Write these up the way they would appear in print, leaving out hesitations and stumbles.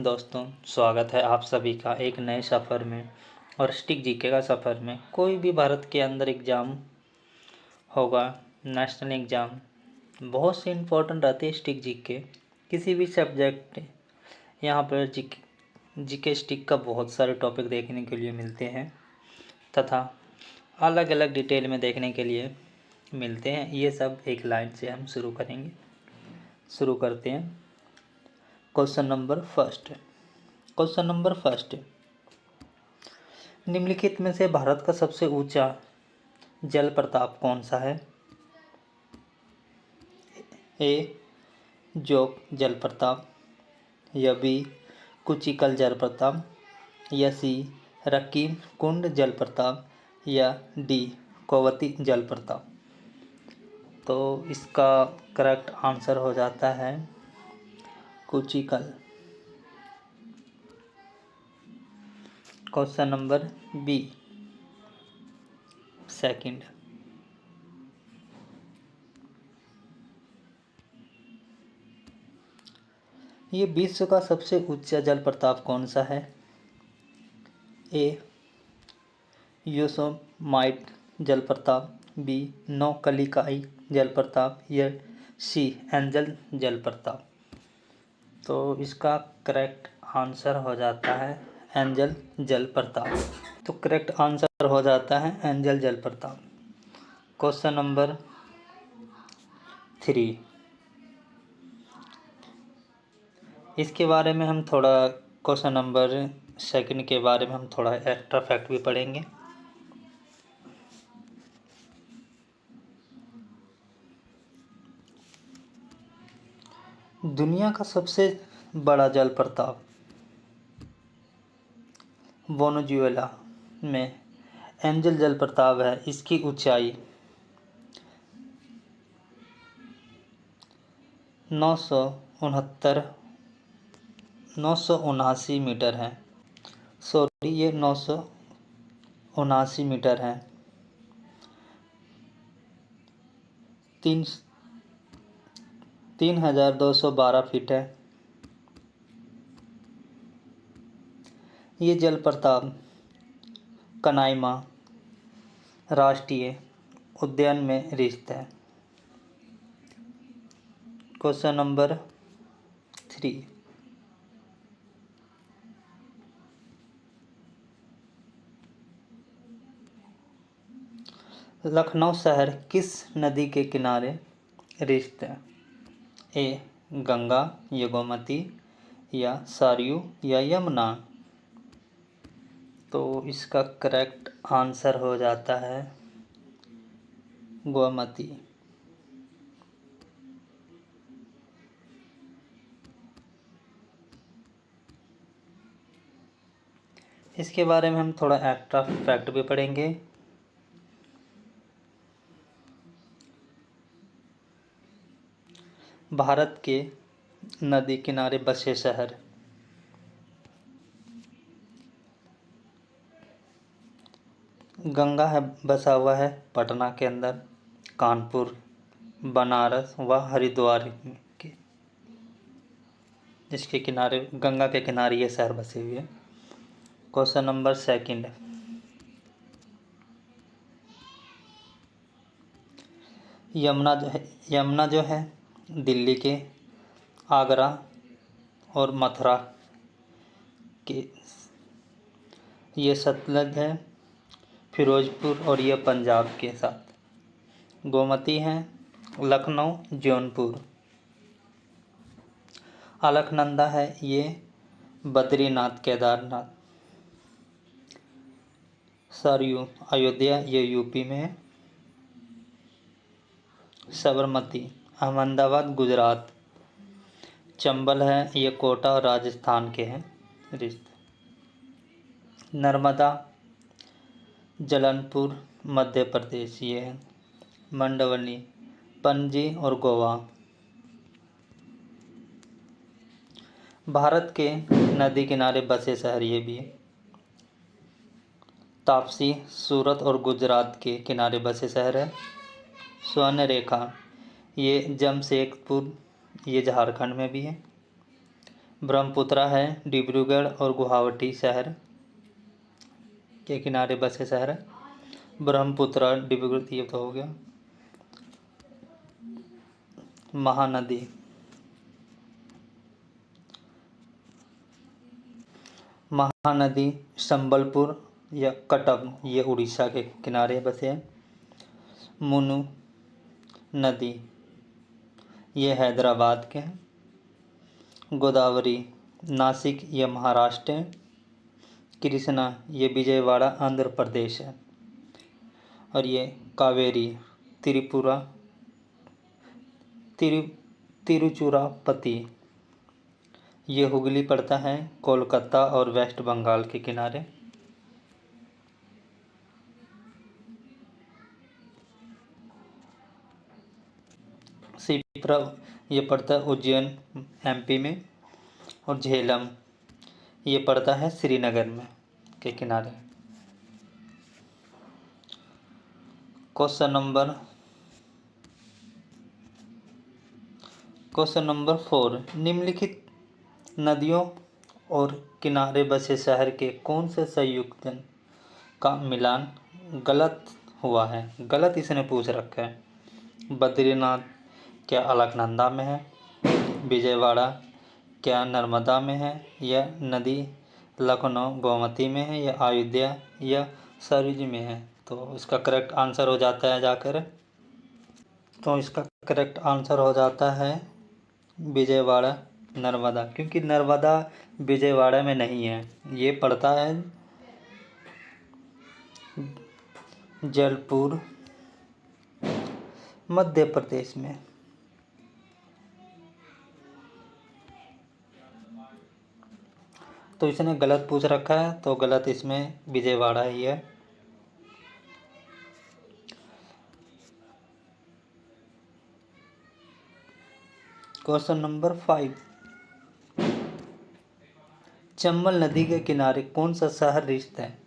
दोस्तों, स्वागत है आप सभी का एक नए सफ़र में और स्टिक जीके का सफ़र में। कोई भी भारत के अंदर एग्ज़ाम होगा, नेशनल एग्ज़ाम, बहुत से इम्पोर्टेंट रहते हैं स्टिक जीके। किसी भी सब्जेक्ट यहाँ पर जीके स्टिक का बहुत सारे टॉपिक देखने के लिए मिलते हैं तथा अलग अलग डिटेल में देखने के लिए मिलते हैं। ये सब एक लाइन से हम शुरू करते हैं। क्वेश्चन नंबर फर्स्ट, निम्नलिखित में से भारत का सबसे ऊंचा जल प्रपात कौन सा है? ए जोग जलप्रपात, या बी कुचिकल जलप्रपात, या सी रकीम कुंड जलप्रपात, या डी कोवती जलप्रपात। तो इसका करेक्ट आंसर हो जाता है कुचिकल। क्वेश्चन नंबर बी सेकंड, ये विश्व का सबसे ऊंचा जलप्रपात कौन सा है? ए योसेमाइट जलप्रपात, बी नौकलिकाई जलप्रपात, या सी एंजल जलप्रपात। तो इसका करेक्ट आंसर हो जाता है एंजल जलप्रपात। तो करेक्ट आंसर हो जाता है एंजल जलप्रपात। क्वेश्चन नंबर 3, इसके बारे में हम थोड़ा क्वेश्चन नंबर सेकंड के बारे में हम थोड़ा एक्स्ट्रा फैक्ट भी पढ़ेंगे। दुनिया का सबसे बड़ा जलप्रपात वेनेजुएला में एंजल जलप्रपात है। इसकी ऊंचाई 979 मीटर है। सॉरी, ये 979 मीटर है। 3212 फीट है। ये जलप्रपात कनाइमा राष्ट्रीय उद्यान में स्थित है। क्वेश्चन नंबर 3, लखनऊ शहर किस नदी के किनारे स्थित है? ए गंगा, या गोमती, या सरयू, या यमुना। तो इसका करेक्ट आंसर हो जाता है गोमती। इसके बारे में हम थोड़ा एक्स्ट्रा फैक्ट भी पढ़ेंगे। भारत के नदी किनारे बसे शहर गंगा है, बसा हुआ है पटना के अंदर, कानपुर, बनारस व हरिद्वार के इसके किनारे, गंगा के किनारे ये शहर बसे हुए हैं। क्वेश्चन नंबर सेकंड, यमुना जो है दिल्ली के आगरा और मथुरा के, ये सतलज है फिरोजपुर और ये पंजाब के साथ। गोमती है लखनऊ जौनपुर। अलकनंदा है ये बद्रीनाथ केदारनाथ। सरयू अयोध्या, ये यूपी में है। साबरमती अहमदाबाद गुजरात। चंबल है ये कोटा और राजस्थान के हैं रिश्ते। नर्मदा जलनपुर मध्य प्रदेश, ये है। मंडवनी पणजी और गोवा। भारत के नदी किनारे बसे शहर ये भी है। तापसी सूरत और गुजरात के किनारे बसे शहर है। स्वर्ण रेखा ये जमशेदपुर, ये झारखंड में भी है। ब्रह्मपुत्रा है डिब्रूगढ़ और गुवाहाटी शहर के किनारे बसे शहर है। ब्रह्मपुत्रा डिब्रूगढ़ ये तो हो गया। महानदी, महानदी संबलपुर या कटक ये उड़ीसा के किनारे बसे हैं। मुनु नदी ये हैदराबाद के हैं। गोदावरी नासिक ये महाराष्ट्र है। कृष्णा ये विजयवाड़ा आंध्र प्रदेश है। और ये कावेरी त्रिपुरा तिरुचिरापति ये हुगली पड़ता है कोलकाता और वेस्ट बंगाल के किनारे। शिप्रा ये पड़ता है उज्जैन एमपी में। और झेलम ये पड़ता है श्रीनगर में के किनारे। क्वेश्चन नंबर 4, निम्नलिखित नदियों और किनारे बसे शहर के कौन से संयुक्त का मिलान गलत हुआ है? गलत इसने पूछ रखा है। बद्रीनाथ क्या अलकनंदा में है? विजयवाड़ा क्या नर्मदा में है? यह नदी लखनऊ गोमती में है? या अयोध्या या सरोज में है? तो इसका करेक्ट आंसर हो जाता है जाकर, तो इसका करेक्ट आंसर हो जाता है विजयवाड़ा नर्मदा, क्योंकि नर्मदा विजयवाड़ा में नहीं है, ये पड़ता है जलपुर मध्य प्रदेश में। तो इसने गलत पूछ रखा है, तो गलत इसमें विजयवाड़ा ही है। क्वेश्चन नंबर 5, चंबल नदी के किनारे कौन सा शहर स्थित है?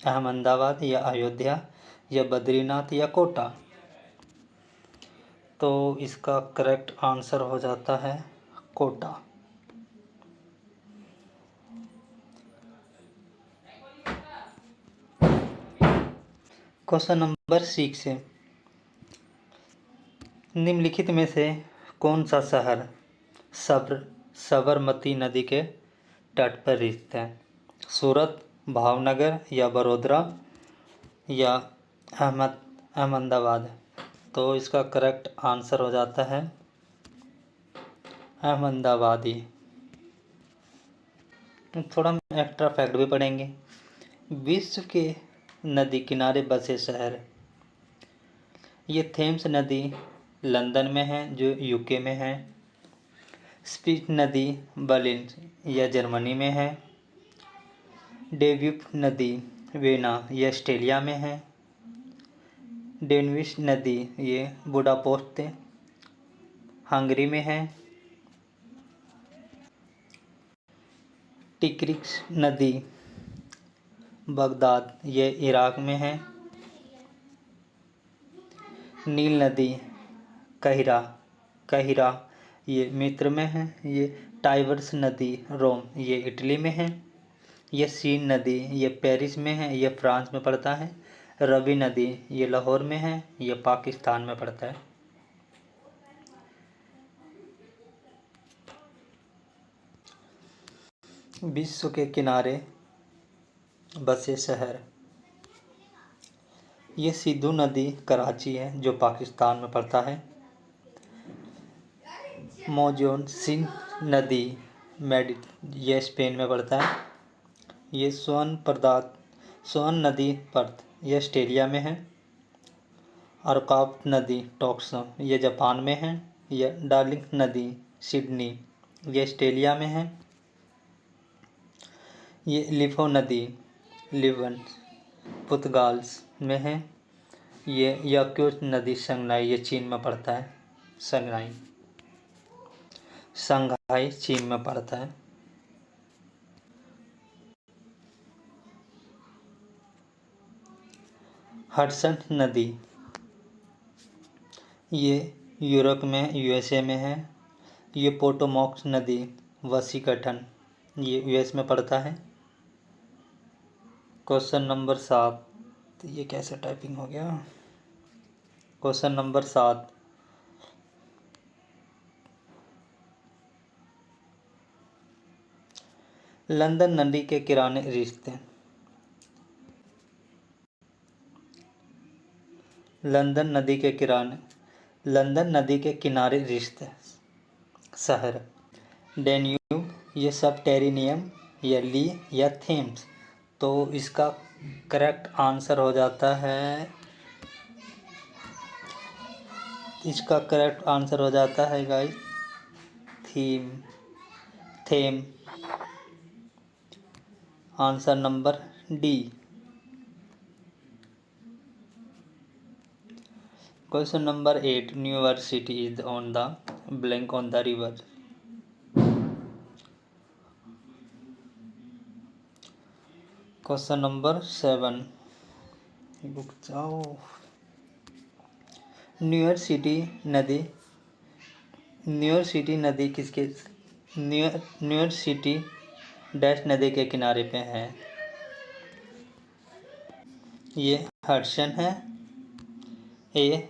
अहमदाबाद या अयोध्या या बद्रीनाथ या कोटा? तो इसका करेक्ट आंसर हो जाता है कोटा। क्वेश्चन नंबर 6 है, निम्नलिखित में से कौन सा शहर साबरमती नदी के तट पर स्थित है? सूरत, भावनगर या बड़ोदरा या अहमदाबाद? तो इसका करेक्ट आंसर हो जाता है अहमदाबाद ही। थोड़ा हम एक्स्ट्रा फैक्ट भी पढ़ेंगे। विश्व के नदी किनारे बसे शहर, ये थेम्स नदी लंदन में है जो यूके में है। स्पीच नदी बर्लिन या जर्मनी में है। डेन्यूब नदी वेना ये ऑस्ट्रेलिया में है। डेन्यूब नदी ये बुडापेस्ट हंगरी में है। टिग्रिस नदी बगदाद ये इराक में है। नील नदी काहिरा ये मिस्र में है। ये टाइबर्स नदी रोम ये इटली में है। ये सीन नदी ये पेरिस में है, ये फ्रांस में पड़ता है। रवि नदी ये लाहौर में है, ये पाकिस्तान में पड़ता है। विश्व के किनारे बसे शहर, ये सिंधु नदी कराची है जो पाकिस्तान में पड़ता है। मोजोन नदी ये स्पेन में पड़ता है। ये स्वर्ण नदी पर्थ ये ऑस्ट्रेलिया में है। अरकाप नदी टॉक्सम ये जापान में है। यह डार्लिंग नदी सिडनी ये ऑस्ट्रेलिया में है। ये लिफो नदी लिवन पुर्तगाल में है। ये याक्यूट नदी संगनाई ये चीन में पड़ता है। संघाई चीन में पड़ता है। हडसन नदी ये यूरोप में यूएसए में है। ये पोटोमॉक नदी वसीकटन ये यूएस में पड़ता है। क्वेश्चन नंबर 7, ये कैसे टाइपिंग हो गया। क्वेश्चन नंबर 7, लंदन नदी के किनारे रिश्ते। लंदन नदी के किनारे रिश्ते शहर। डेन्यूब, ये सब टेरिनियम या ली या थेम्स। तो इसका करेक्ट आंसर हो जाता है, guys them. Answer number D. Question number 8, New York city is on the blank on the river. Question number 7, रुक जाओ। न्यूयॉर्क सिटी डैश नदी के किनारे पे है। ये हडसन है, ए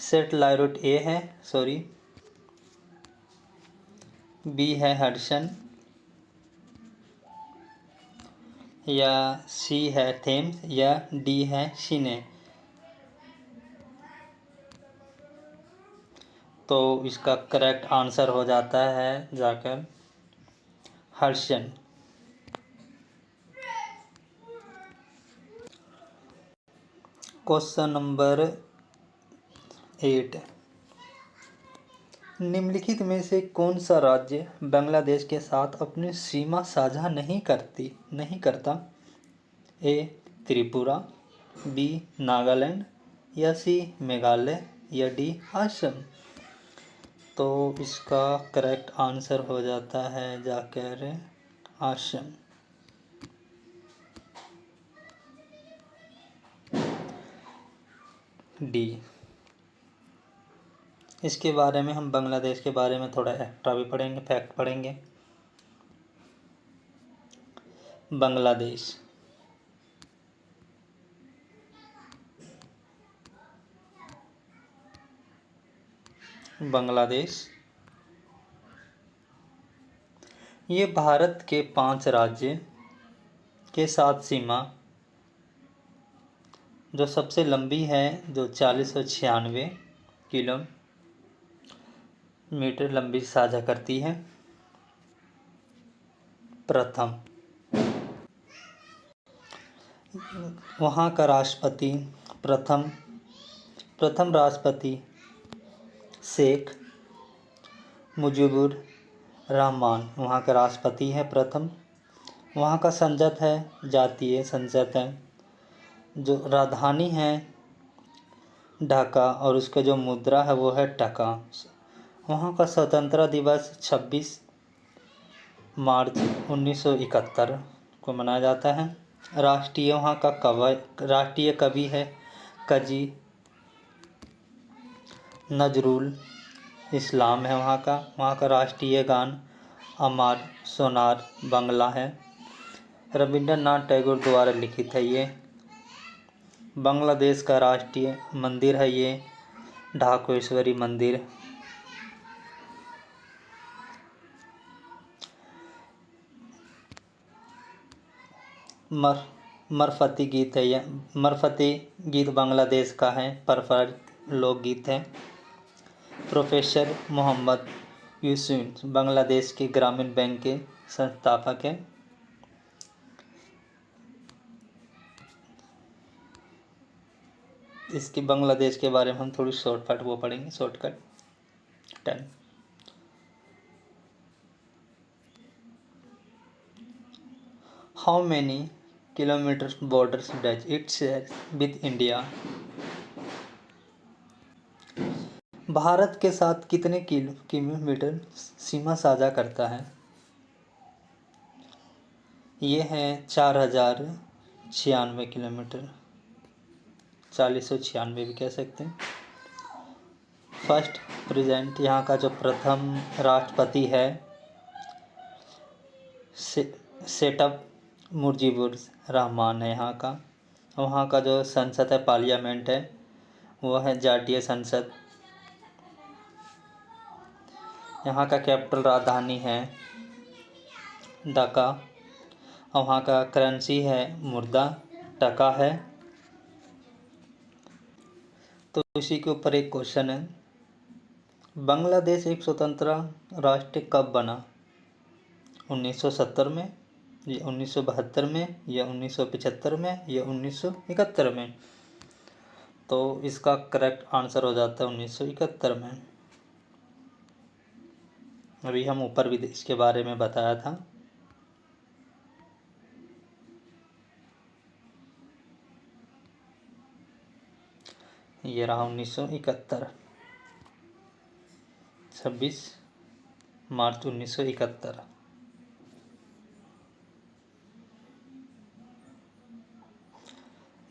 सेटलाइट ए है, सॉरी, बी है हडसन, या सी है थेम्स, या डी है सीने। तो इसका करेक्ट आंसर हो जाता है जाकर हडसन। क्वेश्चन नंबर 8, निम्नलिखित में से कौन सा राज्य बांग्लादेश के साथ अपनी सीमा साझा नहीं करता। ए त्रिपुरा, बी नागालैंड, या सी मेघालय, या डी असम। तो इसका करेक्ट आंसर हो जाता है जाकर असम। डी। इसके बारे में हम बांग्लादेश के बारे में थोड़ा एक्स्ट्रा भी पढ़ेंगे, फैक्ट पढ़ेंगे। बांग्लादेश ये भारत के 5 राज्य के साथ सीमा जो सबसे लंबी है, जो 4096 किलोमीटर लंबी साझा करती है। प्रथम वहाँ का राष्ट्रपति प्रथम राष्ट्रपति शेख मुजीबुर रहमान वहाँ का राष्ट्रपति है प्रथम। वहाँ का संसद है, जातीय संसद है। जो राजधानी है ढाका, और उसका जो मुद्रा है वो है टका। वहाँ का स्वतंत्रता दिवस 26 मार्च 1971 को मनाया जाता है। राष्ट्रीय कवि है काजी नजरुल इस्लाम है वहाँ का राष्ट्रीय गान अमर सोनार बांग्ला है। रविंद्रनाथ टैगोर द्वारा लिखित है ये। बांग्लादेश का राष्ट्रीय मंदिर है ये ढाकेश्वरी मंदिर। मरफती गीत है यह। मरफती गीत बांग्लादेश का है, परंपरागत लोकगीत है। प्रोफेसर मोहम्मद यूसुफ बांग्लादेश के ग्रामीण बैंक के संस्थापक हैं। इसकी बांग्लादेश के बारे में हम थोड़ी शॉर्टकट वो पढ़ेंगे, shortcut 10। How many kilometre borders does it share with India. Bharat के साथ कितने किलोमीटर सीमा साझा करता है। ये है 4096 किलोमीटर, 4096 भी कह सकते हैं। फर्स्ट प्रेसिडेंट यहाँ का जो प्रथम राष्ट्रपति है सेटअप मुजीबुर रहमान है यहाँ का। वहाँ का जो संसद है पार्लियामेंट है वो है जातीय संसद। यहाँ का कैपिटल राजधानी है ढाका। वहाँ का करेंसी है मुर्दा टका है। तो इसी के ऊपर एक क्वेश्चन है, बांग्लादेश एक स्वतंत्र राष्ट्र कब बना? 1970 में या 1972 में या 1975 में या 1971 में? तो इसका करेक्ट आंसर हो जाता है 1971 में। अभी हम ऊपर भी इसके बारे में बताया था। ये रहा 1971, 26 मार्च 1971।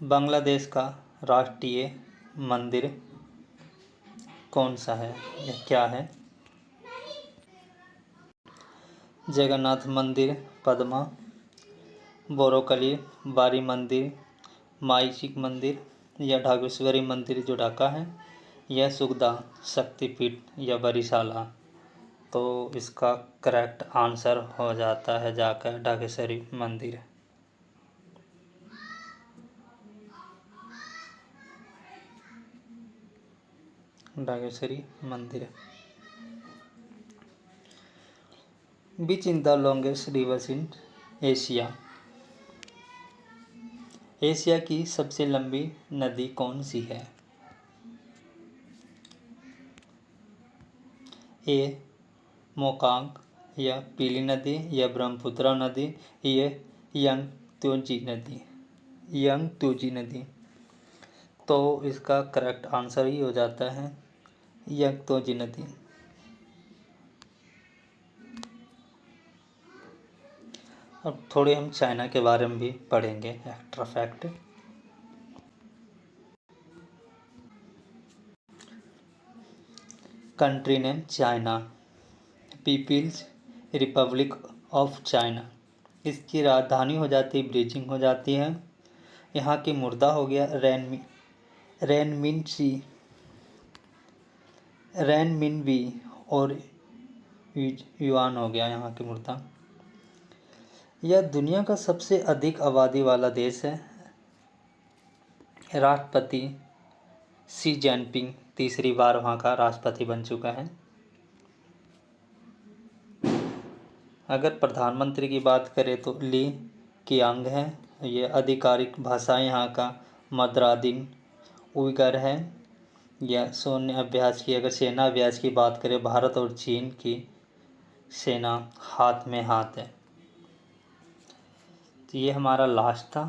बांग्लादेश का राष्ट्रीय मंदिर कौन सा है या क्या है? जगन्नाथ मंदिर, पद्मा, बोरोकली बारी मंदिर, माईचिक मंदिर या ढाकेश्वरी मंदिर जो ढाका है, यह सुखदा शक्तिपीठ या बरिशाला? तो इसका करेक्ट आंसर हो जाता है जाकर ढाकेश्वरी मंदिर। ढाकेश्वरी मंदिर। Which in the longest rivers in Asia? Asia की सबसे लंबी नदी कौन सी है? ए मोकांग या पीली नदी या ब्रह्मपुत्र नदी या यंगत्योजी नदी? यंगत्योजी नदी। तो इसका करेक्ट आंसर ही हो जाता है यंगत्योजी नदी। अब थोड़े हम चाइना के बारे में भी पढ़ेंगे extra fact. Country name China, People's Republic of China. इसकी राजधानी हो जाती है बीजिंग हो जाती है। यहाँ की मुर्दा हो गया रेनमिनबी और युआन हो गया यहाँ की मुर्दा। यह दुनिया का सबसे अधिक आबादी वाला देश है। राष्ट्रपति शी जिनपिंग तीसरी बार वहाँ का राष्ट्रपति बन चुका है। अगर प्रधानमंत्री की बात करें तो ली कीयांग है। ये आधिकारिक भाषा यहाँ का मंदारिन उइगर है। या सैन्य अभ्यास की, अगर सेना अभ्यास की बात करें, भारत और चीन की सेना हाथ में हाथ है। तो ये हमारा लास्ट था।